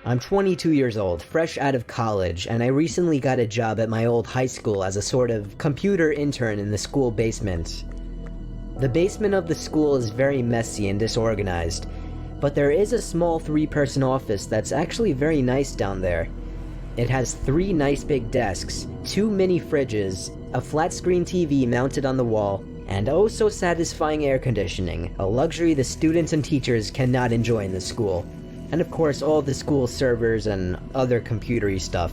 I'm 22 years old, fresh out of college, and I recently got a job at my old high school as a sort of computer intern in the school basement. The basement of the school is very messy and disorganized, but there is a small 3-person office that's actually very nice down there. It has 3 nice big desks, 2 mini fridges, a flat-screen TV mounted on the wall, and oh so satisfying air conditioning, a luxury the students and teachers cannot enjoy in the school. And of course all the school servers and other computery stuff.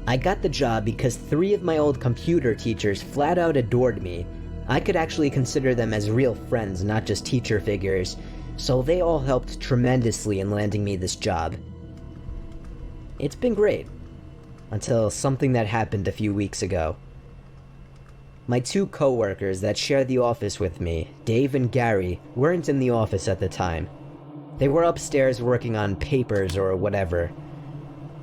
I got the job because 3 of my old computer teachers flat out adored me. I could actually consider them as real friends, not just teacher figures, so they all helped tremendously in landing me this job. It's been great, until something that happened a few weeks ago. My 2 co-workers that share the office with me, Dave and Gary, weren't in the office at the time. They were upstairs working on papers or whatever.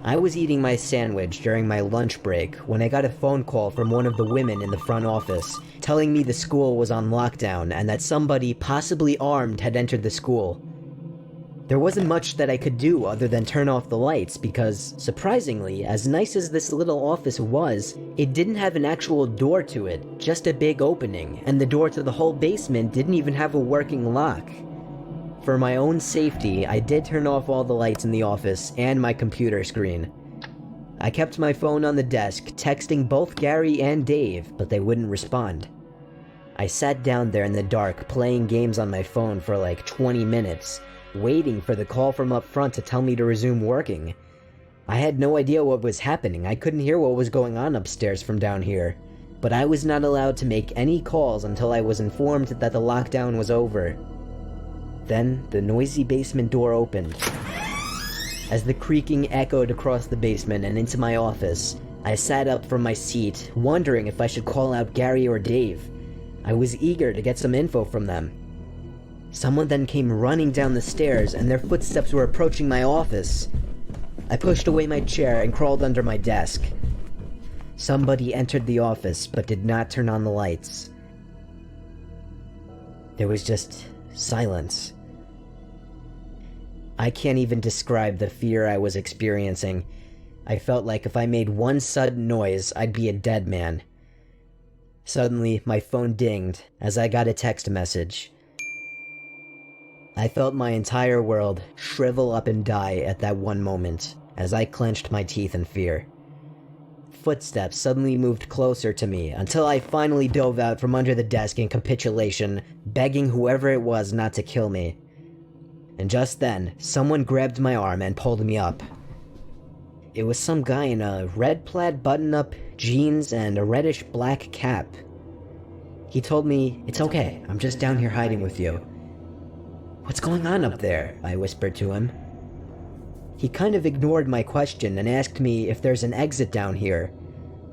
I was eating my sandwich during my lunch break when I got a phone call from one of the women in the front office, telling me the school was on lockdown and that somebody, possibly armed, had entered the school. There wasn't much that I could do other than turn off the lights because, surprisingly, as nice as this little office was, it didn't have an actual door to it, just a big opening, and the door to the whole basement didn't even have a working lock. For my own safety, I did turn off all the lights in the office and my computer screen. I kept my phone on the desk, texting both Gary and Dave, but they wouldn't respond. I sat down there in the dark, playing games on my phone for like 20 minutes, waiting for the call from up front to tell me to resume working. I had no idea what was happening. I couldn't hear what was going on upstairs from down here, but I was not allowed to make any calls until I was informed that the lockdown was over. Then, the noisy basement door opened. As the creaking echoed across the basement and into my office, I sat up from my seat, wondering if I should call out Gary or Dave. I was eager to get some info from them. Someone then came running down the stairs, and their footsteps were approaching my office. I pushed away my chair and crawled under my desk. Somebody entered the office, but did not turn on the lights. There was just silence. I can't even describe the fear I was experiencing. I felt like if I made one sudden noise, I'd be a dead man. Suddenly, my phone dinged as I got a text message. I felt my entire world shrivel up and die at that one moment, as I clenched my teeth in fear. Footsteps suddenly moved closer to me until I finally dove out from under the desk in capitulation, begging whoever it was not to kill me. And just then, someone grabbed my arm and pulled me up. It was some guy in a red plaid button-up, jeans, and a reddish-black cap. He told me, "It's okay, I'm just down here hiding with you." "What's going on up there?" I whispered to him. He kind of ignored my question and asked me if there's an exit down here.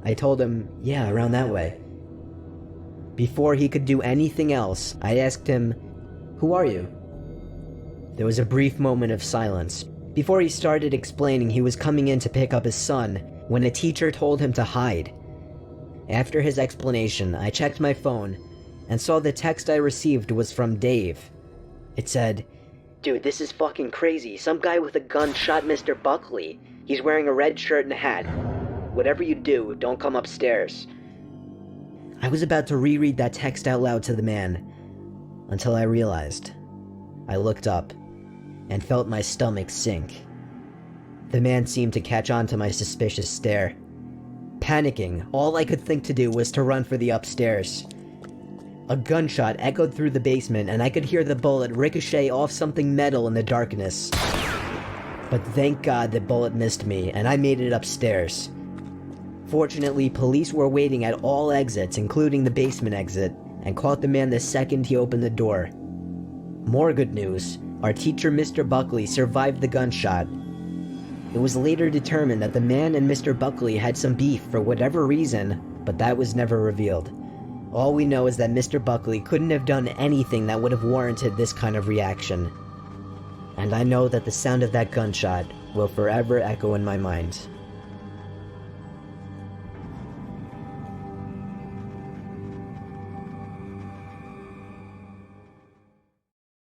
I told him, yeah, around that way. Before he could do anything else, I asked him, "Who are you?" There was a brief moment of silence. Before he started explaining he was coming in to pick up his son, when a teacher told him to hide. After his explanation, I checked my phone and saw the text I received was from Dave. It said, "Dude, this is fucking crazy. Some guy with a gun shot Mr. Buckley. He's wearing a red shirt and a hat. Whatever you do, don't come upstairs." I was about to reread that text out loud to the man, until I realized. I looked up, and felt my stomach sink. The man seemed to catch on to my suspicious stare. Panicking, all I could think to do was to run for the upstairs. A gunshot echoed through the basement, and I could hear the bullet ricochet off something metal in the darkness. But thank God the bullet missed me, and I made it upstairs. Fortunately, police were waiting at all exits, including the basement exit, and caught the man the second he opened the door. More good news, our teacher Mr. Buckley survived the gunshot. It was later determined that the man and Mr. Buckley had some beef for whatever reason, but that was never revealed. All we know is that Mr. Buckley couldn't have done anything that would have warranted this kind of reaction. And I know that the sound of that gunshot will forever echo in my mind.